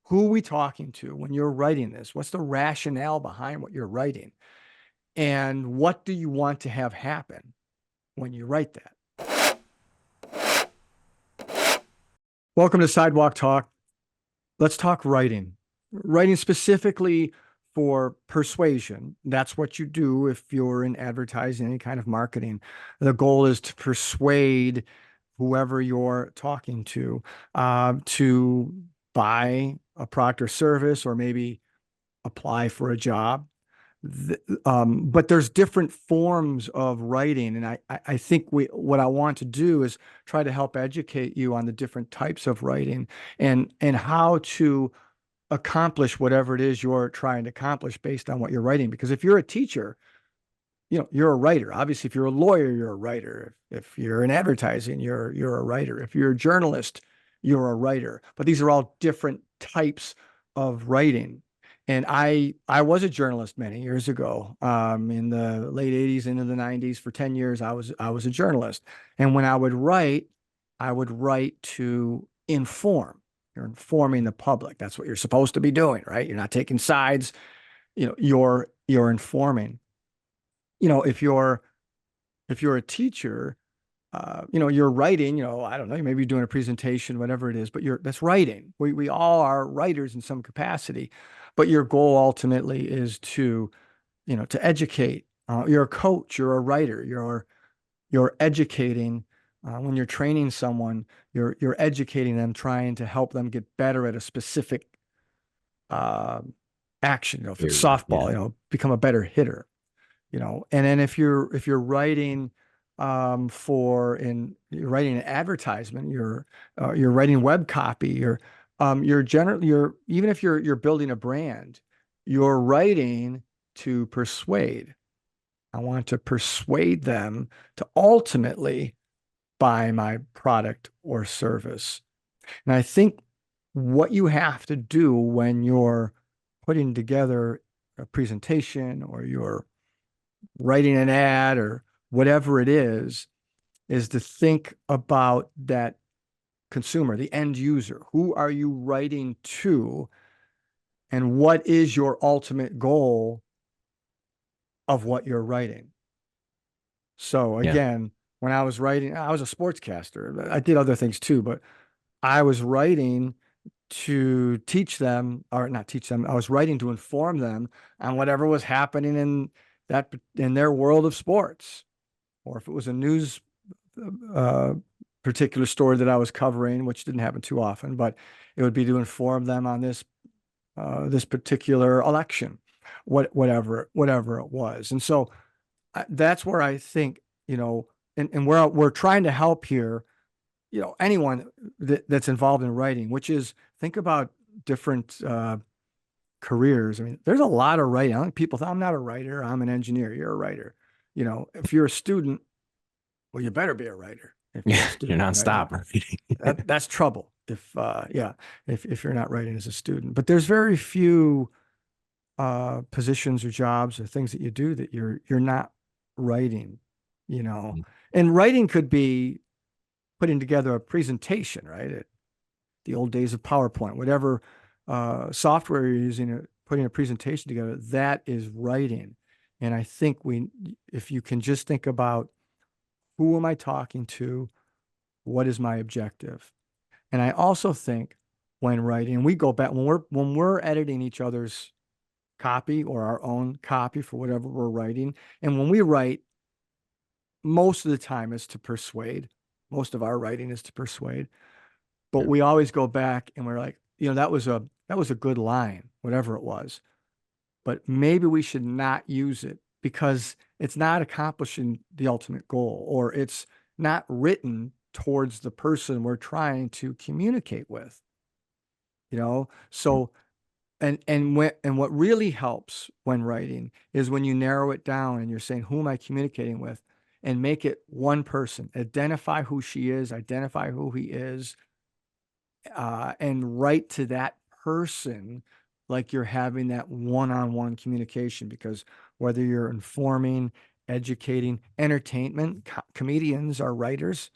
who are we talking to when you're writing this? What's the rationale behind what you're writing? And what do you want to have happen when you write that? Welcome to Sidewalk Talk. Let's talk writing. Writing specifically for persuasion. That's what you do if you're in advertising, any kind of marketing. The goal is to persuade whoever you're talking to buy a product or service, or maybe apply for a job. But there's different forms of writing, and I think what I want to do is try to help educate you on the different types of writing and how to accomplish whatever it is you're trying to accomplish based on what you're writing. Because if you're a teacher, you're a writer. Obviously, if you're a lawyer, you're a writer. If you're in advertising, you're a writer. If you're a journalist, you're a writer. But these are all different types of writing. And I was a journalist many years ago, in the late 80s into the 90s. For 10 years, I was a journalist. And when I would write to inform. You're informing the public. That's what you're supposed to be doing, right? You're not taking sides. You're informing. If you're a teacher, you're writing, I don't know, you may be doing a presentation, whatever it is, but that's writing. We all are writers in some capacity, but your goal ultimately is to educate. You're a coach, you're a writer, you're educating. When you're training someone, you're educating them, trying to help them get better at a specific uh, action. If it's softball, Yeah. become a better hitter. And then if you're writing you're writing an advertisement, you're writing web copy, you're even if you're building a brand, you're writing to persuade. I want to persuade them to ultimately buy my product or service. And I think what you have to do when you're putting together a presentation, or you're writing an ad, or whatever it is to think about that consumer, the end user. Who are you writing to? And what is your ultimate goal of what you're writing? So Yeah. again, when I was writing, I was a sportscaster. I did other things too, but I was writing to teach them, or not teach them. I was writing to inform them on whatever was happening in their world of sports. Or if it was a news uh, particular story that I was covering, which didn't happen too often, but it would be to inform them on this particular election, whatever it was. And so that's where I think, and we're trying to help here, anyone that's involved in writing, which is think about different careers. I mean, there's a lot of writing. I think people think I'm not a writer, I'm an engineer. You're a writer. If you're a student, well, you better be a writer if you're a Yeah. You're student, right? nonstop reading. That's trouble if you're not writing as a student. But there's very few positions or jobs or things that you do that you're not writing, you know. And writing could be putting together a presentation, right? The old days of PowerPoint, whatever software you're using, putting a presentation together, that is writing. And I think if you can just think about, who am I talking to? What is my objective? And I also think when writing, we go back when we're editing each other's copy or our own copy for whatever we're writing. And when we write, most of the time is to persuade. Most of our writing is to persuade. But Yeah. we always go back and we're like, that was a good line, whatever it was. But maybe we should not use it because it's not accomplishing the ultimate goal, or it's not written towards the person we're trying to communicate with. So what really helps when writing is when you narrow it down and you're saying, who am I communicating with? And make it one person. Identify who she is, identify who he is, and write to that person like you're having that one-on-one communication. Because whether you're informing, educating, entertainment, comedians are writers,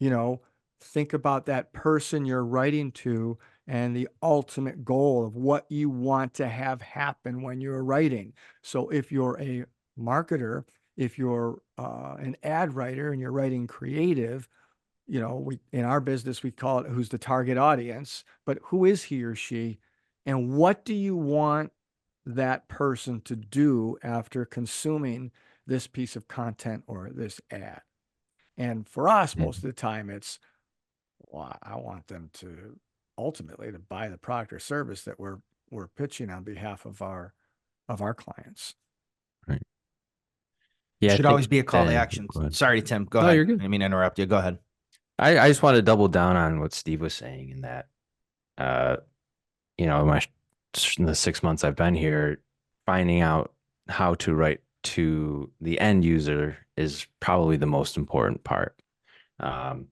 you know, think about that person you're writing to and the ultimate goal of what you want to have happen when you're writing. So if you're a marketer, if you're an ad writer and you're writing creative, we in our business we call it who's the target audience, but who is he or she, and what do you want that person to do after consuming this piece of content or this ad? And for us, most of the time, it's, well, I want them to ultimately to buy the product or service that we're pitching on behalf of our clients. Right. Yeah, I Should think always be a call to action. go ahead. Sorry, Tim. Go No, ahead. you're I good. didn't mean to interrupt you. Go ahead. I just want to double down on what Steve was saying in that, uh, in the 6 months I've been here, finding out how to write to the end user is probably the most important part. Um,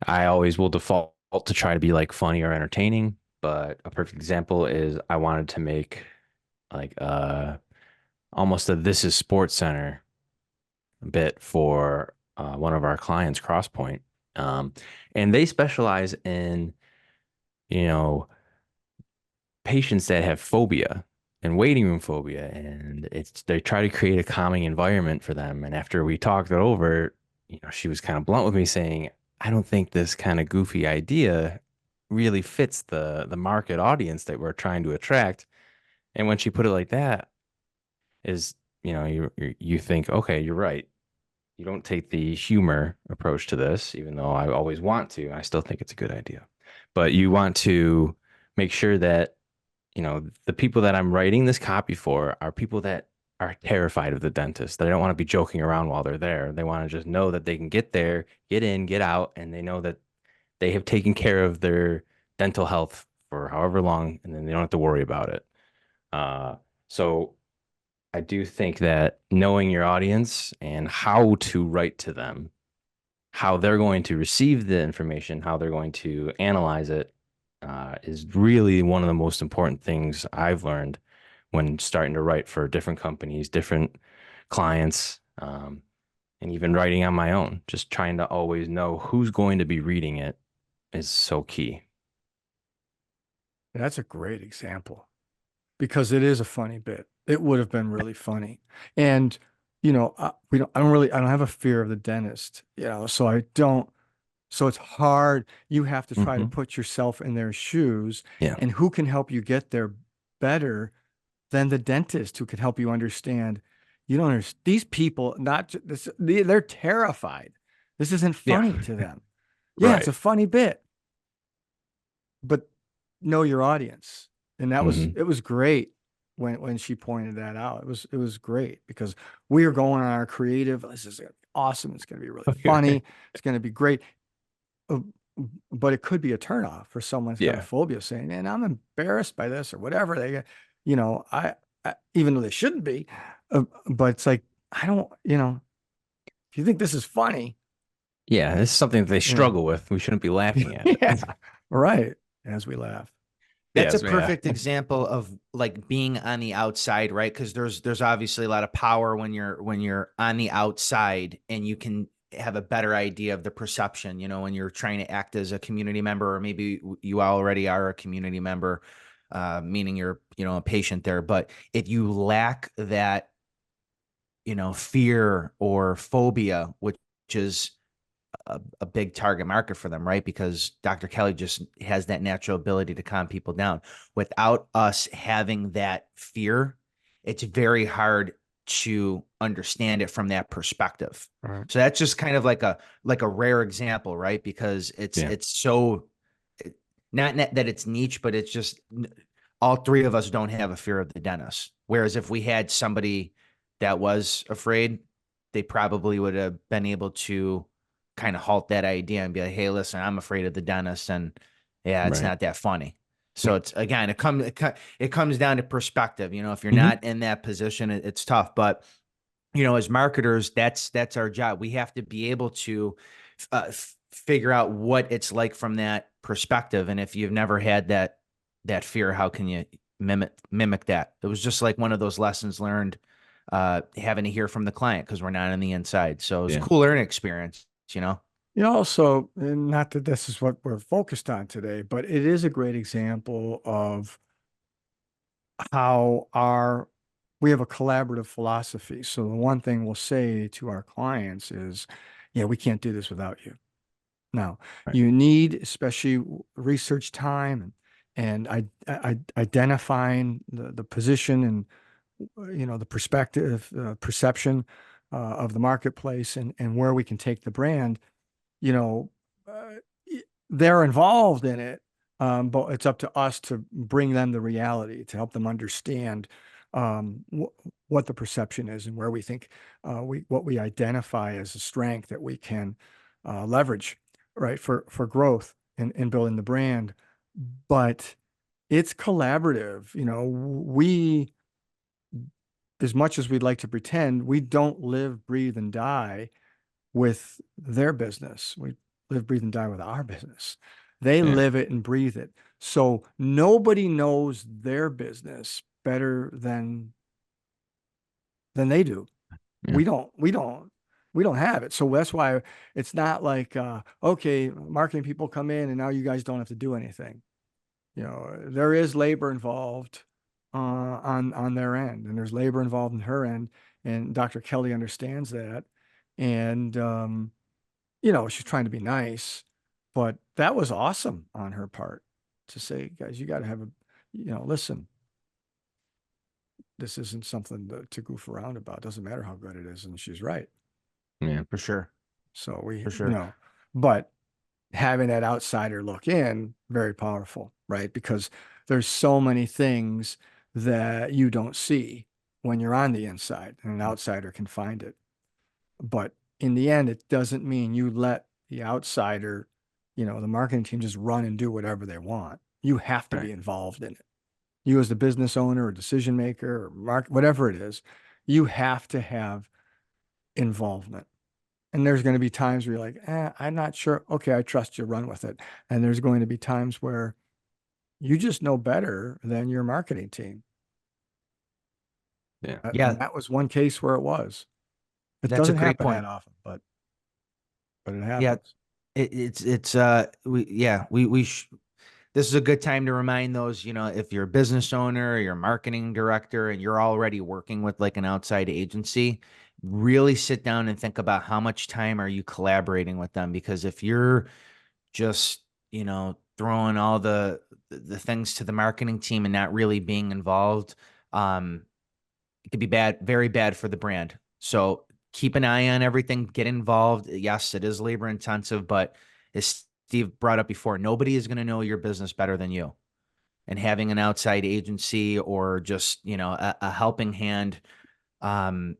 I always will default to try to be like funny or entertaining, but a perfect example is I wanted to make like almost a This Is Sports Center bit for one of our clients, Crosspoint. Um, and they specialize in, you know, patients that have phobia and waiting room phobia. And they try to create a calming environment for them. And after we talked it over, she was kind of blunt with me saying, I don't think this kind of goofy idea really fits the market audience that we're trying to attract. And when she put it like that, is, you think, okay, you're right. You don't take the humor approach to this, even though I always want to. I still think it's a good idea. But you want to make sure that, the people that I'm writing this copy for are people that are terrified of the dentist. They don't want to be joking around while they're there. They want to just know that they can get there, get in, get out, and they know that they have taken care of their dental health for however long, and then they don't have to worry about it. So I do think that knowing your audience and how to write to them, how they're going to receive the information, how they're going to analyze it, is really one of the most important things I've learned when starting to write for different companies, different clients, and even writing on my own. Just trying to always know who's going to be reading it is so key. That's a great example because it is a funny bit. It would have been really funny. And, I don't have a fear of the dentist, so it's hard. You have to try to Hmm. put yourself in their shoes, Yeah. and who can help you get there better than the dentist who can help you understand. You don't understand these people, not this, they're terrified. This isn't Yeah. funny to them. Yeah, it's Right. a funny bit, but know your audience. And Hmm. it was great when she pointed that out. It was great because we are going on our creative. This is gonna be awesome. It's going to be really funny. It's going to be great. Uh, but it could be a turnoff for someone who's got a Yeah. phobia saying, man, I'm embarrassed by this or whatever. I even though they shouldn't be, but it's like, I don't, if you think this is funny, Yeah. This is something that they yeah, struggle with. We shouldn't be laughing at yeah, it. right. As we laugh. That's a Yes. Yeah. perfect example of like being on the outside, right? Because there's obviously a lot of power when you're on the outside and you can have a better idea of the perception, when you're trying to act as a community member, or maybe you already are a community member, meaning you're, a patient there. But if you lack that, fear or phobia, which is a big target market for them, right? Because Dr. Kelly just has that natural ability to calm people down. Without us having that fear, it's very hard to understand it from that perspective. Right. So that's just kind of like a rare example, right? Because Yeah. it's so not that it's niche, but it's just all three of us don't have a fear of the dentist. Whereas if we had somebody that was afraid, they probably would have been able to kind of halt that idea and be like, hey, listen, I'm afraid of the dentist. And yeah, it's Right. not that funny. So it's again, it comes down to perspective. If you're Mhm. not in that position, it's tough. But as marketers, that's our job. We have to be able to figure out what it's like from that perspective. And if you've never had that fear, how can you mimic that? It was just like one of those lessons learned, having to hear from the client because we're not on the inside. So it was a Yeah. cool learning experience, You know, also, and not that this is what we're focused on today, but it is a great example of how we have a collaborative philosophy. So the one thing we'll say to our clients is, yeah, we can't do this without you. Now, Right. you need especially research time and identifying the position and the perspective, perception of the marketplace and where we can take the brand. You know, uh, they're involved in it, but it's up to us to bring them the reality to help them understand what the perception is and where we think what we identify as a strength that we can leverage, right, for growth and building the brand. But it's collaborative. We, as much as we'd like to pretend, we don't live, breathe, and die with their business. We live, breathe, and die with our business. They Yeah. live it and breathe it. So nobody knows their business better than they do. Yeah. We don't have it. So that's why it's not like okay, marketing people come in and now you guys don't have to do anything. There is labor involved on their end, and there's labor involved in her end, and Dr. Kelly understands that. And she's trying to be nice, but that was awesome on her part to say, guys, you got to have listen, this isn't something to goof around about. It doesn't matter how good it is. And she's right. Yeah. For sure. So For sure. but having that outsider look in, very powerful, right? Because there's so many things that you don't see when you're on the inside, and an outsider can find it. But in the end, it doesn't mean you let the outsider, the marketing team just run and do whatever they want. You have to Right. be involved in it. You as the business owner or decision maker or whatever it is, you have to have involvement. And there's going to be times where you're like, I'm not sure. Okay, I trust you, run with it. And there's going to be times where you just know better than your marketing team. Yeah. Yeah, And that was one case where it was. It that's a doesn't great happen that point. often, but it Yeah, happens. it's we this is a good time to remind those, if you're a business owner or you're a marketing director and you're already working with like an outside agency, really sit down and think about how much time are you collaborating with them? Because if you're just, throwing all the things to the marketing team and not really being involved, it could be bad, very bad for the brand. So keep an eye on everything, get involved. Yes, it is labor intensive, but as Steve brought up before, nobody is going to know your business better than you. And having an outside agency or just, a helping hand, um,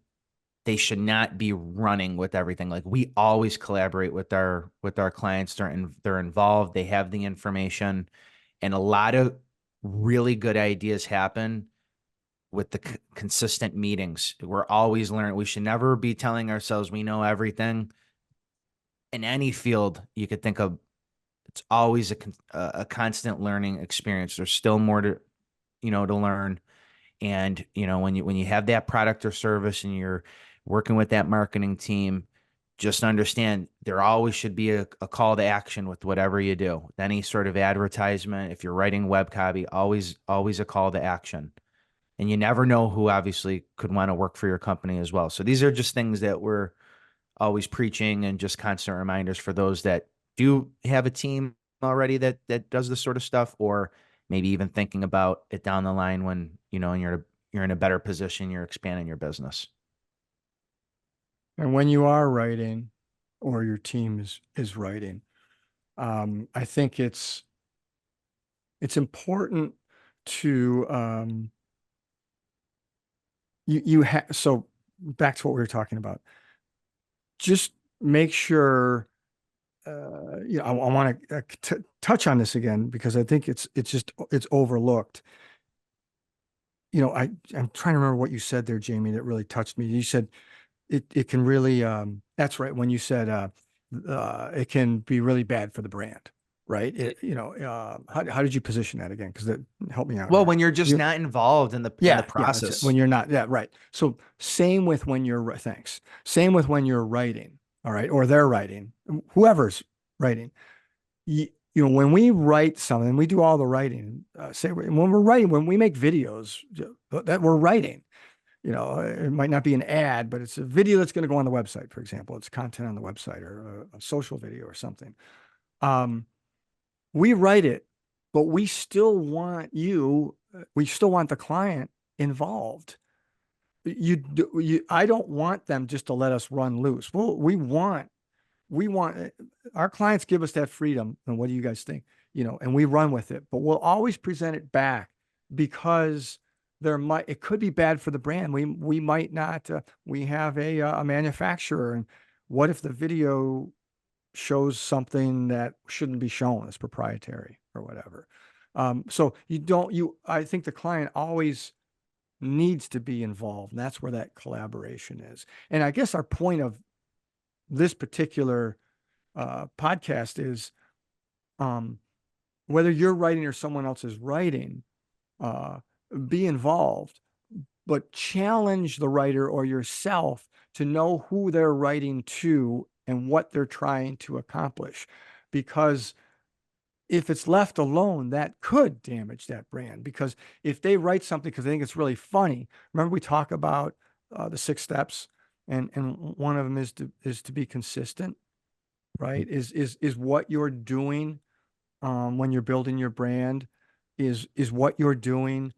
they should not be running with everything. Like we always collaborate with our clients. They're involved, they have the information, and a lot of really good ideas happen with the consistent meetings. We're always learning. We should never be telling ourselves we know everything. In any field you could think of, it's always a constant learning experience. There's still more to learn. And when you have that product or service and you're working with that marketing team, just understand there always should be a call to action with whatever you do. With any sort of advertisement, if you're writing web copy, always a call to action. And you never know who obviously could want to work for your company as well. So these are just things that we're always preaching and just constant reminders for those that do have a team already that does this sort of stuff, or maybe even thinking about it down the line when and you're in a better position, you're expanding your business. And when you are writing or your team is writing, I think it's important to you have so back to what we were talking about. Just make sure I want to touch on this again because I think it's overlooked. I'm trying to remember what you said there, Jamie, that really touched me. You said it can really that's right when you said it can be really bad for the brand, right? How did you position that again? Because that helped me out Well, here. when you're just You not involved in the Yeah, that's it. process. When you're not, yeah, right. So same with when you're thanks. Same with when you're writing, all right, or they're writing, whoever's writing. When we write something, we do all the writing. Say when we're writing, when we make videos that we're writing, it might not be an ad, but it's a video that's going to go on the website, for example. It's content on the website or a social video or something. We write it, but we still want the client involved. I don't want them just to let us run loose. Well, we want our clients give us that freedom. And what do you guys think? And we run with it, but we'll always present it back because it could be bad for the brand. We might not, we have a manufacturer, and what if the video shows something that shouldn't be shown as proprietary or whatever? So I think the client always needs to be involved, and that's where that collaboration is. And I guess our point of this particular podcast is whether you're writing or someone else is writing, be involved, but challenge the writer or yourself to know who they're writing to and what they're trying to accomplish. Because if it's left alone, that could damage that brand. Because if they write something because they think it's really funny, remember we talk about the 6 steps, and one of them is to be consistent, right? Is what you're doing when you're building your brand, is what you're doing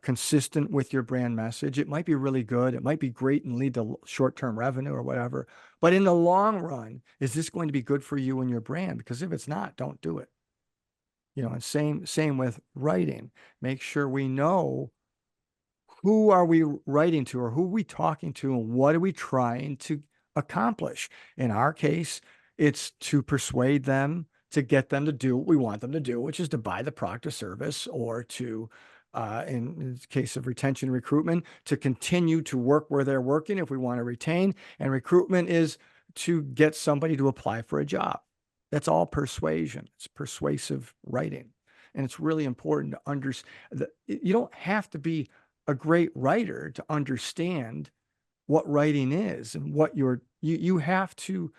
consistent with your brand message? It might be really good. It might be great and lead to short-term revenue or whatever. But in the long run, is this going to be good for you and your brand? Because if it's not, don't do it. And same with writing. Make sure we know who are we writing to, or who are we talking to, and what are we trying to accomplish? In our case, it's to persuade them, to get them to do what we want them to do, which is to buy the product or service, or to, in the case of retention and recruitment, to continue to work where they're working if we want to retain. And recruitment is to get somebody to apply for a job. That's all persuasion. It's persuasive writing. And it's really important to understand that you don't have to be a great writer to understand what writing is, and what you have to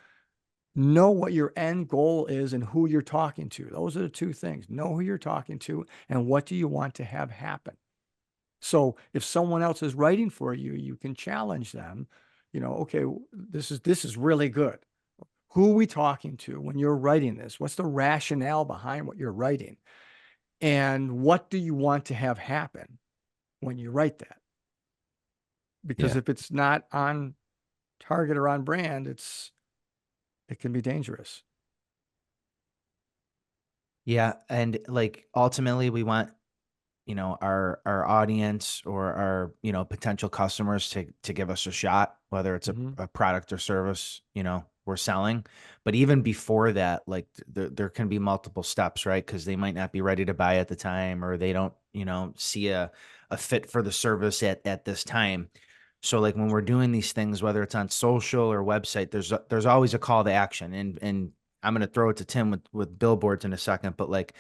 know what your end goal is and who you're talking to. Those are the 2 things. Know who you're talking to and what do you want to have happen. So if someone else is writing for you, you can challenge them, okay, this is really good. Who are we talking to when you're writing this? What's the rationale behind what you're writing? And what do you want to have happen when you write that? Because if it's not on target or on brand, it can be dangerous. Yeah. And like, ultimately we want, our audience or our, potential customers to give us a shot, whether it's a product or service, we're selling. But even before that, like there can be multiple steps, right? Because they might not be ready to buy at the time, or they don't, see a fit for the service at this time. So like when we're doing these things, whether it's on social or website, there's always a call to action. And I'm going to throw it to Tim with billboards in a second, but like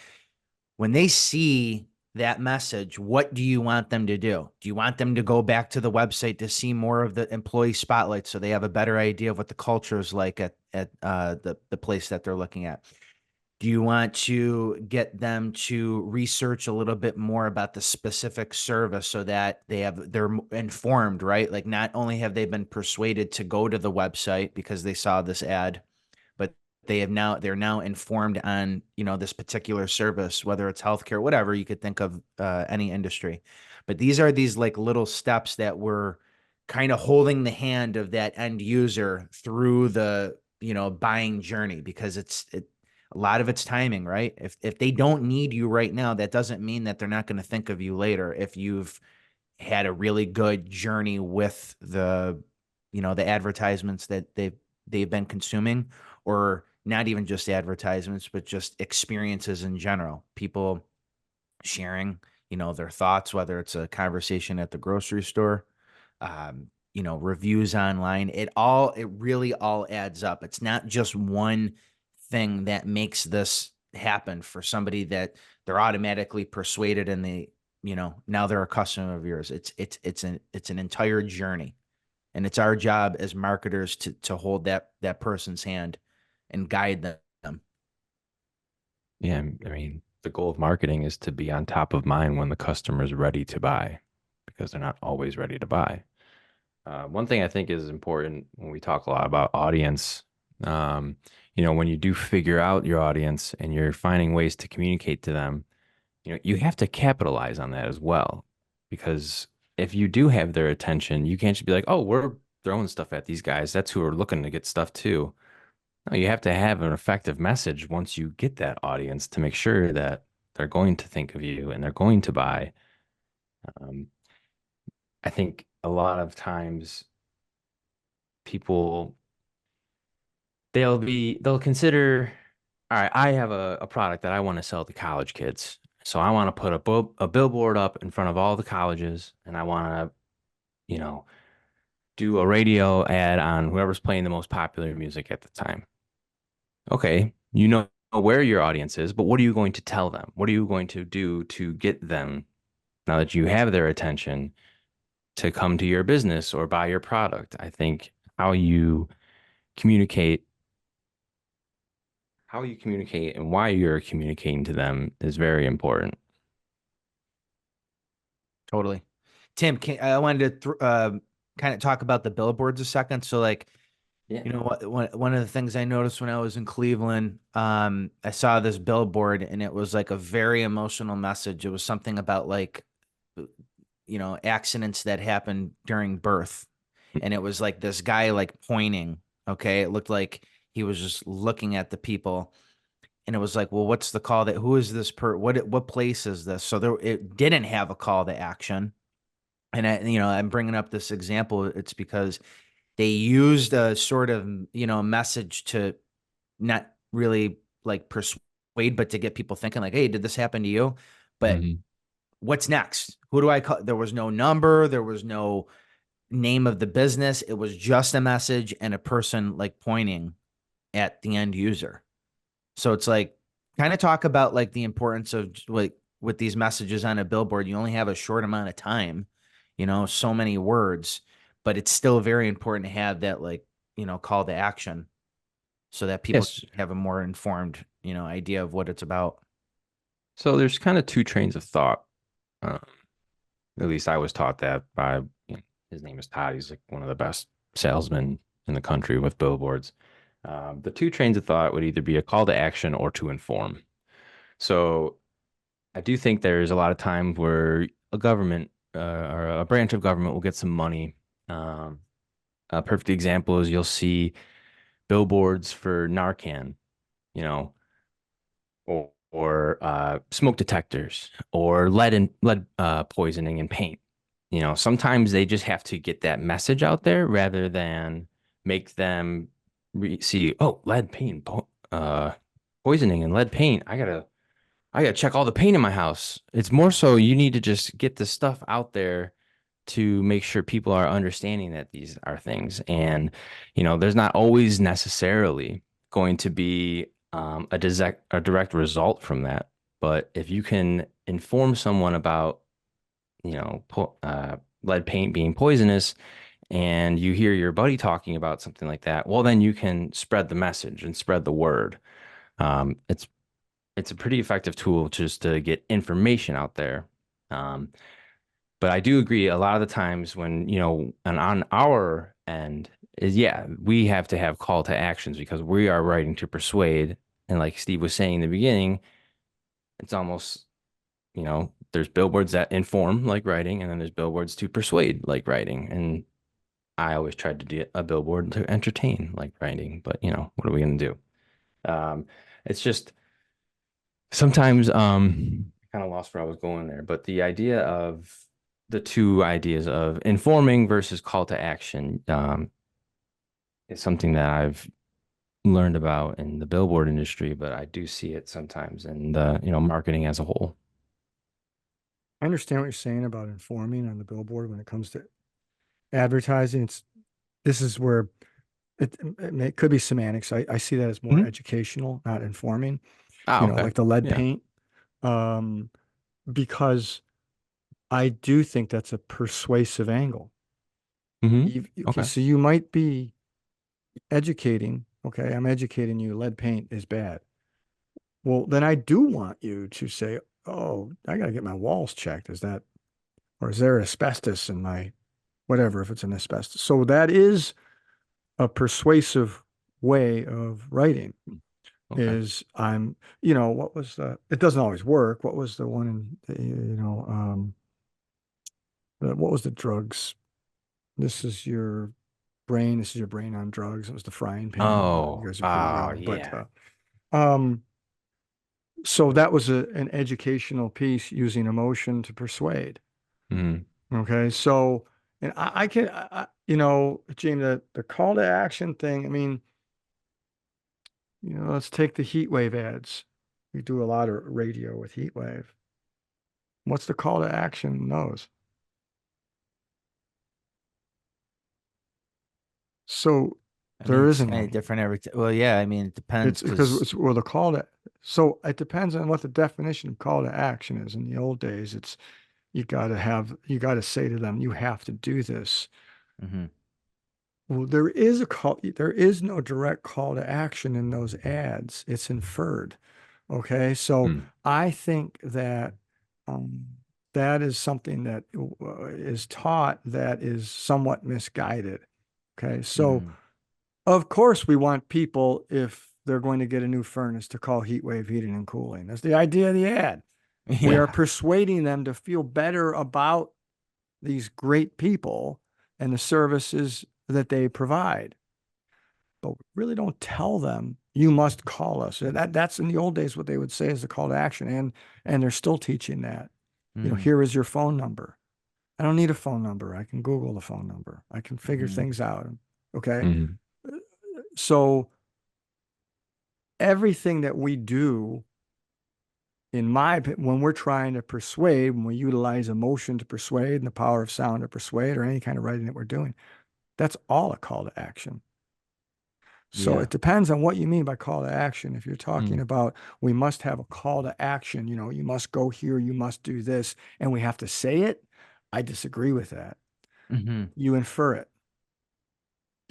when they see that message, what do you want them to do? Do you want them to go back to the website to see more of the employee spotlight so they have a better idea of what the culture is like at the place that they're looking at? Do you want to get them to research a little bit more about the specific service so that they're informed, right? Like not only have they been persuaded to go to the website because they saw this ad, but they're now informed on, this particular service, whether it's healthcare, whatever you could think of, any industry. But these are these like little steps that we're kind of holding the hand of that end user through the, buying journey, because a lot of it's timing, right? If they don't need you right now, that doesn't mean that they're not going to think of you later. If you've had a really good journey with the advertisements that they've been consuming, or not even just advertisements, but just experiences in general, people sharing, their thoughts, whether it's a conversation at the grocery store, reviews online, it really all adds up. It's not just one thing that makes this happen for somebody that they're automatically persuaded and now they're a customer of yours. It's an entire journey. And it's our job as marketers to hold that person's hand and guide them. Yeah, I mean, the goal of marketing is to be on top of mind when the customer's ready to buy, because they're not always ready to buy. One thing I think is important when we talk a lot about audience, um, when you do figure out your audience and you're finding ways to communicate to them, you have to capitalize on that as well. Because if you do have their attention, you can't just be like, oh, we're throwing stuff at these guys. That's who are looking to get stuff too. No, you have to have an effective message once you get that audience to make sure that they're going to think of you and they're going to buy. Um, I think a lot of times people they'll consider, all right, I have a product that I want to sell to college kids. So I want to put a billboard up in front of all the colleges and I want to, you know, do a radio ad on whoever's playing the most popular music at the time. Okay, you know where your audience is, but what are you going to tell them? What are you going to do to get them, now that you have their attention, to come to your business or buy your product? I think communicate, how you communicate and why you're communicating to them is very important. Totally. Tim, I wanted to kind of talk about the billboards a second. So like, Yeah. you know what, one of the things I noticed when I was in Cleveland, I saw this billboard and it was like a very emotional message. It was something about like, accidents that happened during birth. And it was like this guy like pointing. Okay. It looked like he was just looking at the people. And it was like, well, what's the call who is this what place is this? So it didn't have a call to action. And I'm bringing up this example. It's because they used a sort of, message to not really like persuade, but to get people thinking like, hey, did this happen to you? But Mhm. what's next? Who do I call? There was no number. There was no name of the business. It was just a message and a person like pointing at the end user. So it's like, kind of talk about like the importance of like with these messages on a billboard, you only have a short amount of time, so many words, but it's still very important to have that like, call to action so that people Yes. have a more informed, idea of what it's about. So there's kind of two trains of thought. Um, at least I was taught that by, his name is Todd. He's like one of the best salesmen in the country with billboards. The two trains of thought would either be a call to action or to inform. So I do think there's a lot of time where a government or a branch of government will get some money. Um, a perfect example is you'll see billboards for Narcan, you know, or smoke detectors or lead poisoning in paint. Sometimes they just have to get that message out there rather than make them see, oh, poisoning and lead paint. I gotta check all the paint in my house. It's more so you need to just get the stuff out there to make sure people are understanding that these are things. And, there's not always necessarily going to be a direct result from that. But if you can inform someone about, lead paint being poisonous, and you hear your buddy talking about something like that, well, then you can spread the message and spread the word. It's a pretty effective tool just to get information out there. Um, but I do agree a lot of the times when, and on our end is, yeah, we have to have call to actions because we are writing to persuade. And like Steve was saying in the beginning, it's almost, there's billboards that inform like writing, and then there's billboards to persuade like writing. And I always tried to do a billboard to entertain like writing, but what are we going to do? It's just sometimes kind of lost where I was going there, but the two ideas of informing versus call to action is something that I've learned about in the billboard industry, but I do see it sometimes in the, marketing as a whole. I understand what you're saying about informing on the billboard when it comes to advertising. This is where it could be semantics. I see that as more Mhm. educational, not informing, Ah, okay. like the lead Yeah. paint. Um, because I do think that's a persuasive angle. Okay, Okay. so you might be educating. Okay, I'm educating you. Lead paint is bad. Well, then I do want you to say, "Oh, I got to get my walls checked. Is that, or is there asbestos in my whatever? If it's an asbestos." So that is a persuasive way of writing. Okay. Is I'm, what was it doesn't always work. What was the one in, what was the drugs? This is your brain. This is your brain on drugs. It was the frying pan. You Oh, guys are pretty oh young, but yeah. um, so that was an educational piece using emotion to persuade. Mhm. Okay, so and I can, Jamie, the call to action thing. I mean, let's take the heat wave ads. We do a lot of radio with heat wave. What's the call to action in those? So I mean, there it's isn't kind of one. different every time. Well, yeah, I mean, it depends It's because because, it's well the call to so it depends on what the definition of call to action is. In the old days, it's you gotta say to them, you have to do this. hmm Well, there is no direct call to action in those ads. It's inferred. Okay. So Mm. I think that um, that is something that is taught that is somewhat misguided. Okay. So hmm of course we want people, if they're going to get a new furnace, to call heat wave heating and cooling. That's the idea of the ad. We are yeah. persuading them to feel better about these great people and the services that they provide. But we really don't tell them you must call us. That's in the old days what they would say is the call to action, and they're still teaching that. hmm Here is your phone number. I don't need a phone number. I can Google the phone number. I can figure hmm things out. Okay. Mhm. So everything that we do, when we're trying to persuade, when we utilize emotion to persuade and the power of sound to persuade, or any kind of writing that we're doing, that's all a call to action. So Yeah. it depends on what you mean by call to action. If you're talking Mm. about we must have a call to action, you must go here, you must do this, and we have to say it, I disagree with that. hmm You infer it.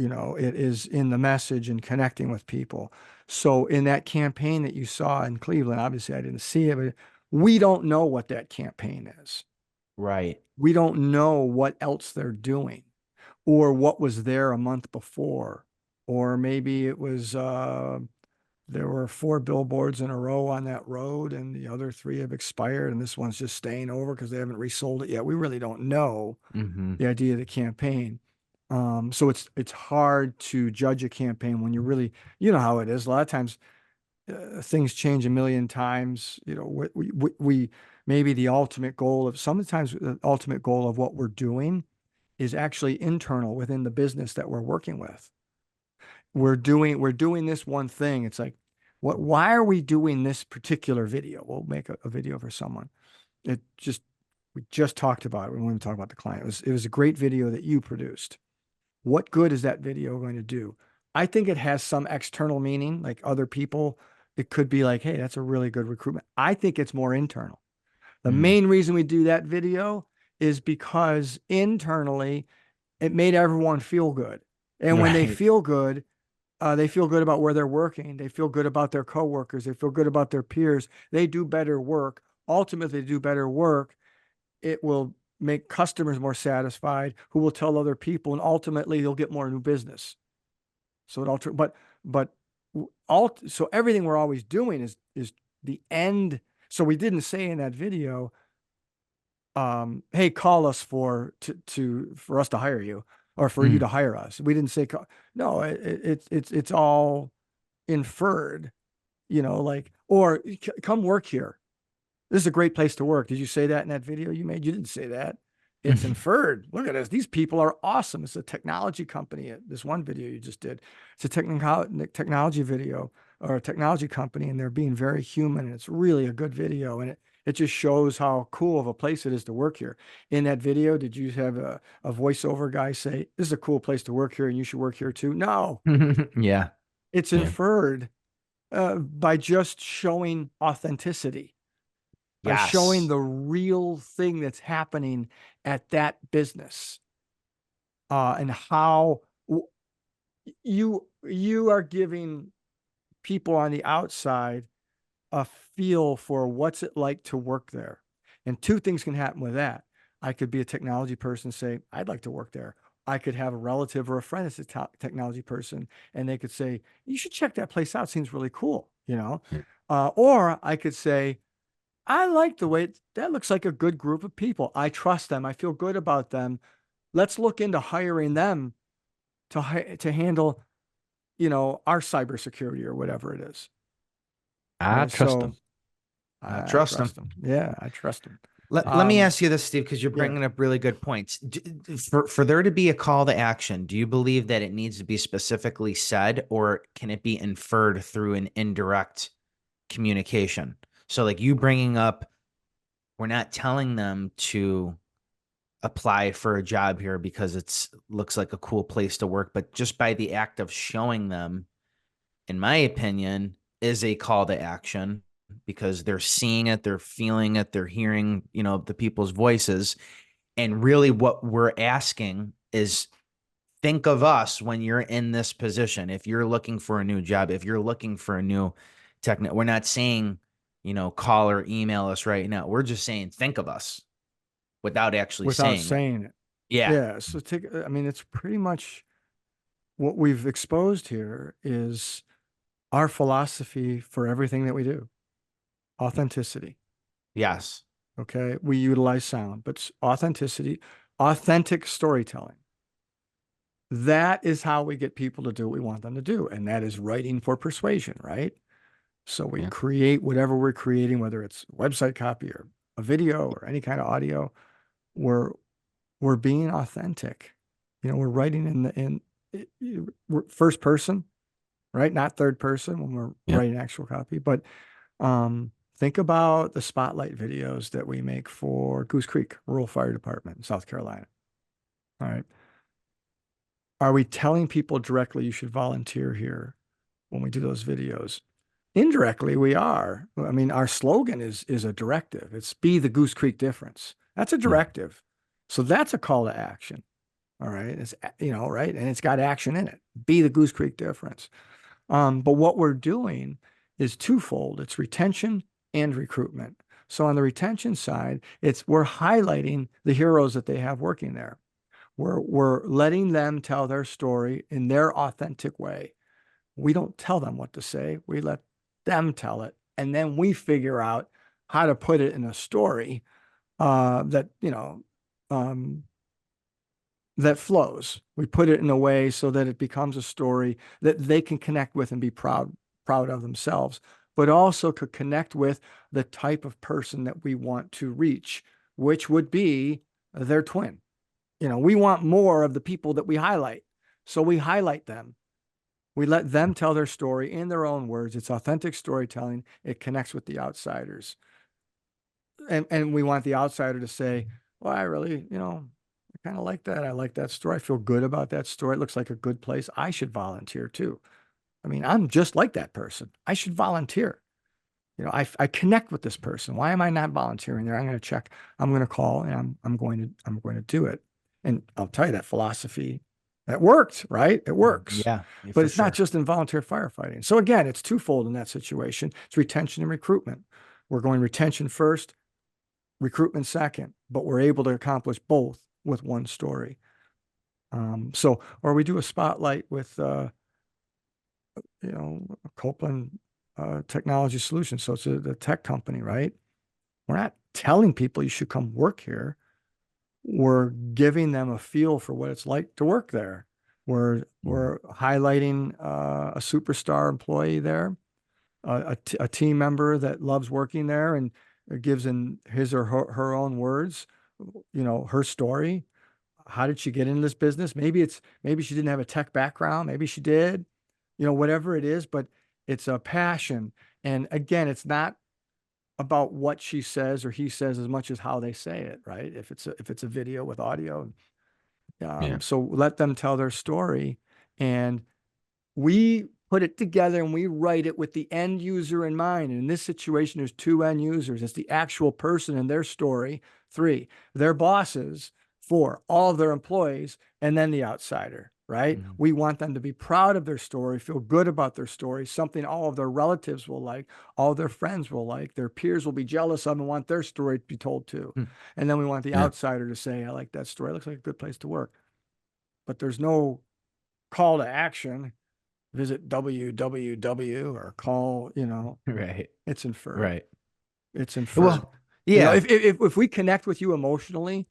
It is in the message and connecting with people. So in that campaign that you saw in Cleveland, obviously I didn't see it, but we don't know what that campaign is. Right. We don't know what else they're doing or what was there a month before. Or maybe it was there were 4 billboards in a row on that road, and the other 3 have expired, and this one's just staying over because they haven't resold it yet. We really don't know hmm the idea of the campaign. So it's hard to judge a campaign when you know how it is. A lot of times things change a million times. We maybe sometimes the ultimate goal of what we're doing is actually internal within the business that we're working with. We're doing this one thing. It's like, why are we doing this particular video? We'll make a video for someone. It just We just talked about it when we were talking about the client. It was a great video that you produced. What good is that video going to do? I think it has some external meaning, like other people. It could be like, hey, that's a really good recruitment. I think it's more internal. The mm main reason we do that video is because internally it made everyone feel good. And when Right. they feel good about where they're working. They feel good about their coworkers. They feel good about their peers. They do better work. Ultimately, they do better work. It will make customers more satisfied, who will tell other people, and ultimately, they'll get more new business. So it alter, but all so everything we're always doing is the end. So we didn't say in that video, hey, call us for us to hire you or for you to Mm. hire us. We didn't say no. It's all inferred, like, or come work here. This is a great place to work. Did you say that in that video you made? You didn't say that. It's inferred. Look at this. These people are awesome. It's a technology company. This one video you just did, it's a technology video or a technology company, and they're being very human. And it's really a good video. And it just shows how cool of a place it is to work here. In that video, did you have a voiceover guy say, this is a cool place to work here and you should work here too? No, yeah. it's Yeah. inferred by just showing authenticity, by showing Yes. the real thing that's happening at that business. and how you are giving people on the outside a feel for what's it like to work there. And two things can happen with that. I could be a technology person, say, I'd like to work there. I could have a relative or a friend that's a technology person, and they could say, you should check that place out. Seems really cool, you know? Yeah. Or I could say, I like the way that looks like a good group of people. I trust them. I feel good about them. Let's look into hiring them to handle, our cybersecurity or whatever it is. I trust So them. I Trust them. trust them. Yeah, I trust them. Let me ask you this, Steve, because you're yeah. bringing up really good points. For there to be a call to action, do you believe that it needs to be specifically said, or can it be inferred through an indirect communication? So like you bringing up, we're not telling them to apply for a job here because it's looks like a cool place to work, but just by the act of showing them, in my opinion, is a call to action because they're seeing it, they're feeling it, they're hearing, the people's voices. And really what we're asking is think of us when you're in this position. If you're looking for a new job, if you're looking for a new technique, we're not saying, call or email us right now. We're just saying, think of us without actually Without saying it. saying it. Yeah. Yeah. So it's pretty much what we've exposed here is our philosophy for everything that we do. Authenticity. Yes. Okay. We utilize sound, but authenticity, authentic storytelling. That is how we get people to do what we want them to do. And that is writing for persuasion, right? So we Yeah. create whatever we're creating, whether it's website copy or a video or any kind of audio, we're being authentic. We're writing we're first person, right? Not third person when we're Yeah. writing actual copy. But think about the spotlight videos that we make for Goose Creek Rural Fire Department in South Carolina. All right. Are we telling people directly you should volunteer here when we do those videos? Indirectly, we are. I mean, our slogan is a directive. It's be the Goose Creek difference. That's a directive. So that's a call to action. All right. It's, right. And it's got action in it. Be the Goose Creek difference. But what we're doing is twofold. It's retention and recruitment. So on the retention side, we're highlighting the heroes that they have working there. We're letting them tell their story in their authentic way. We don't tell them what to say. We let them tell it. And then we figure out how to put it in a story that flows. We put it in a way so that it becomes a story that they can connect with and be proud of themselves, but also could connect with the type of person that we want to reach, which would be their twin. We want more of the people that we highlight. So we highlight them. We let them tell their story in their own words. It's authentic storytelling. It connects with the outsiders. And we want the outsider to say, well, I really, I kind of like that. I like that story. I feel good about that story. It looks like a good place. I should volunteer too. I mean, I'm just like that person. I should volunteer. I connect with this person. Why am I not volunteering there? I'm going to check. I'm going to call, and I'm going to do it. And I'll tell you that philosophy, that worked, right? It works. Yeah. But it's not just in volunteer firefighting. So again, it's twofold in that situation. It's retention and recruitment. We're going retention first, recruitment second, but we're able to accomplish both with one story. Or we do a spotlight with, Copeland Technology Solutions. So it's the tech company, right? We're not telling people you should come work here. We're giving them a feel for what it's like to work there. We're highlighting a superstar employee there, a team member that loves working there and gives in his or her own words, her story. How did she get into this business? Maybe she didn't have a tech background. Maybe she did, whatever it is, but it's a passion. And again, it's not about what she says or he says as much as how they say it, right? If it's a video with audio. So let them tell their story, and we put it together and we write it with the end user in mind. And in this situation, there's two end users. It's the actual person and their story. 3, their bosses. for all of their employees and then the outsider, right? Mhm. We want them to be proud of their story, feel good about their story, something all of their relatives will like, all their friends will like, their peers will be jealous of and want their story to be told too. Hmm. And then we want the Yeah. outsider to say, I like that story. It looks like a good place to work. But there's no call to action. Visit www or call, Right. it's inferred. Right. It's inferred. Well, yeah. If we connect with you emotionally,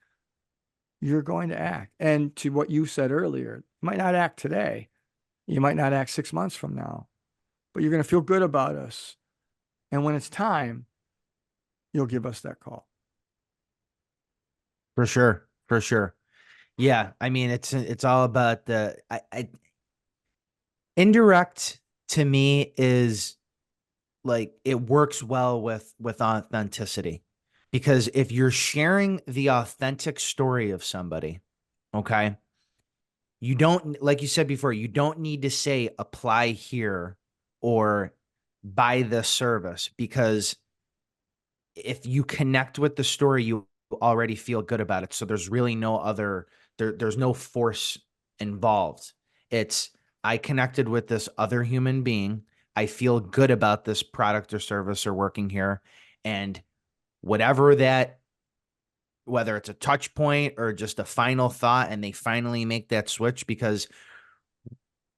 you're going to act. And to what you said earlier, you might not act today. You might not act 6 months from now, but you're going to feel good about us. And when it's time, you'll give us that call. For sure. For sure. Yeah. I mean, it's all about indirect to me is like, it works well with authenticity, because if you're sharing the authentic story of somebody, okay, you don't, like you said before, you don't need to say apply here or buy this service, because if you connect with the story, you already feel good about it. So there's really no other, there's no force involved. It's, I connected with this other human being. I feel good about this product or service or working here. And whatever that, whether it's a touch point or just a final thought, and they finally make that switch, because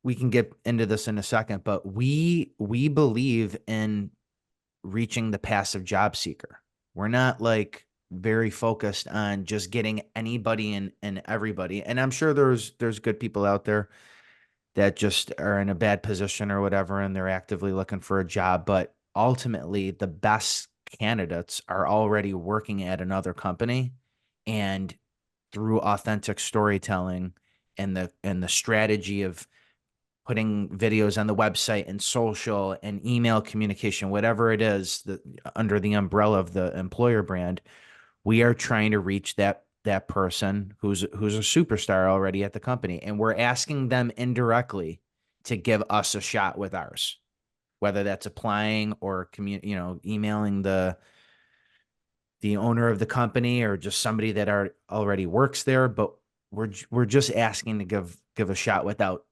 we can get into this in a second, but we believe in reaching the passive job seeker. We're not like very focused on just getting anybody and everybody. And I'm sure there's good people out there that just are in a bad position or whatever, and they're actively looking for a job. But ultimately, the best candidates are already working at another company, and through authentic storytelling and the strategy of putting videos on the website and social and email communication, whatever it is that under the umbrella of the employer brand, we are trying to reach that person who's a superstar already at the company. And we're asking them indirectly to give us a shot with ours, whether that's applying or emailing the owner of the company or just somebody that already works there. But we're just asking to give a shot without,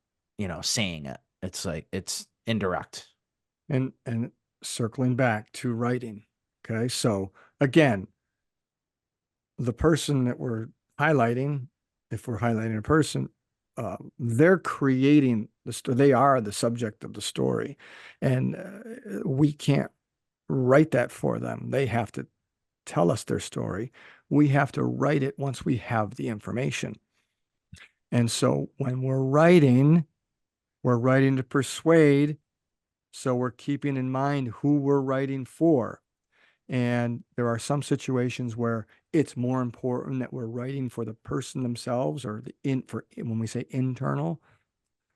saying it. It's like, it's indirect. And circling back to writing. Okay. So again, the person that we're highlighting, if we're highlighting a person, they're creating the story. They are the subject of the story, and we can't write that for them. They have to tell us their story. We have to write it once we have the information. And so when we're writing to persuade. So we're keeping in mind who we're writing for. And there are some situations where it's more important that we're writing for the person themselves, or when we say internal,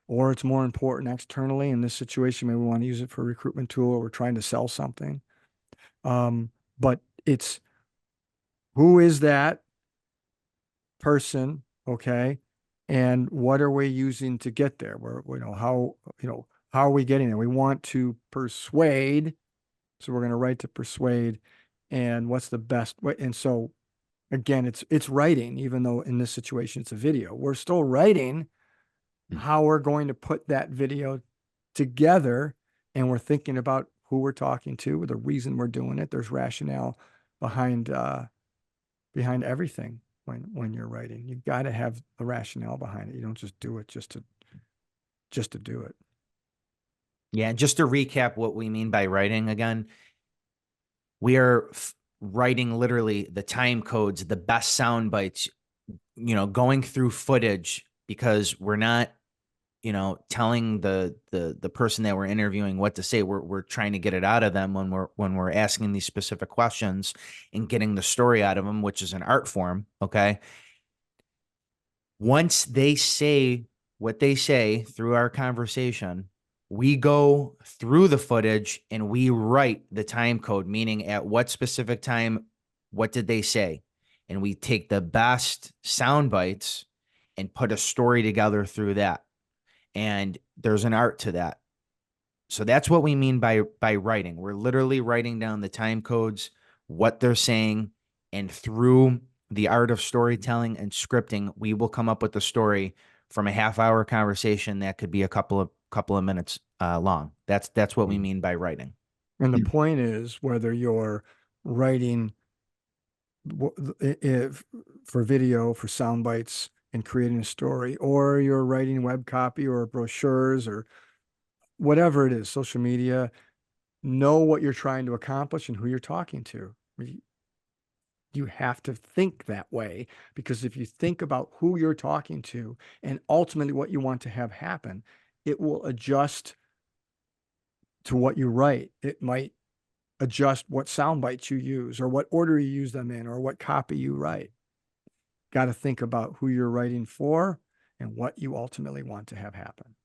or it's more important externally. In this situation, maybe we want to use it for a recruitment tool, or we're trying to sell something. But it's, who is that person? Okay. And what are we using to get there? How are we getting there? We want to persuade. So we're going to write to persuade. And what's the best way? And so again, it's writing, even though in this situation it's a video. We're still writing how we're going to put that video together. And we're thinking about who we're talking to, the reason we're doing it. There's rationale behind everything when you're writing. You've got to have a rationale behind it. You don't just do it just to do it. Yeah. And just to recap what we mean by writing again, we are writing literally the time codes, the best sound bites, going through footage, because we're not, telling the person that we're interviewing what to say. We're trying to get it out of them when we're asking these specific questions and getting the story out of them, which is an art form. Okay. Once they say what they say through our conversation, we go through the footage and we write the time code, meaning at what specific time, what did they say? And we take the best sound bites and put a story together through that. And there's an art to that. So that's what we mean by writing. We're literally writing down the time codes, what they're saying, and through the art of storytelling and scripting, we will come up with a story from a half-hour conversation that could be a couple of minutes long. That's what we mean by writing. And the point is whether you're writing if for video, for sound bites and creating a story, or you're writing web copy or brochures or whatever it is, social media, know what you're trying to accomplish and who you're talking to. You have to think that way, because if you think about who you're talking to and ultimately what you want to have happen, it will adjust to what you write. It might adjust what sound bites you use or what order you use them in or what copy you write. Got to think about who you're writing for and what you ultimately want to have happen.